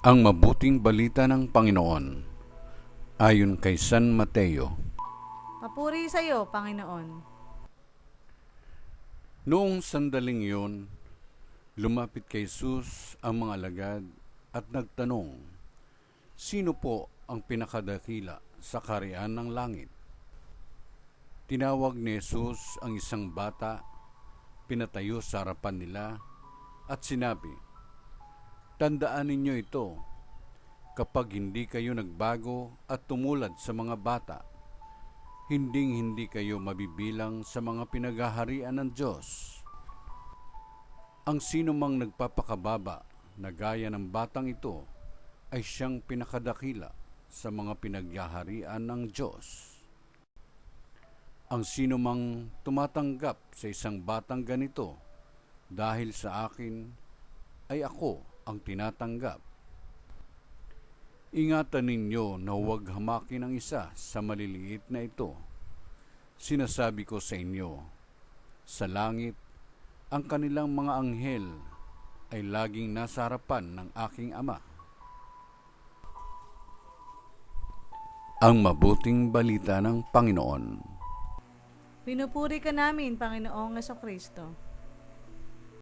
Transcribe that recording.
Ang mabuting balita ng Panginoon ayon kay San Mateo. Papuri sa iyo, Panginoon. Noong sandaling iyon, lumapit kay Jesus ang mga alagad at nagtanong, "Sino po ang pinakadakila sa kaharian ng langit?" Tinawag ni Jesus ang isang bata, pinatayo sa harapan nila at sinabi, "Tandaan ninyo ito, kapag hindi kayo nagbago at tumulad sa mga bata, hindi kayo mabibilang sa mga pinaghaharian ng Diyos. Ang sino mang nagpapakababa na gaya ng batang ito ay siyang pinakadakila sa mga pinaghaharian ng Diyos. Ang sino mang tumatanggap sa isang batang ganito dahil sa akin, ay ako ang tinatanggap. Ingatan ninyo na huwag hamakin ang isa sa maliliit na ito. Sinasabi ko sa inyo, sa langit, ang kanilang mga anghel ay laging nasa harapan ng aking Ama." Ang mabuting balita ng Panginoon. Pinupuri ka namin, Panginoong Hesuscristo.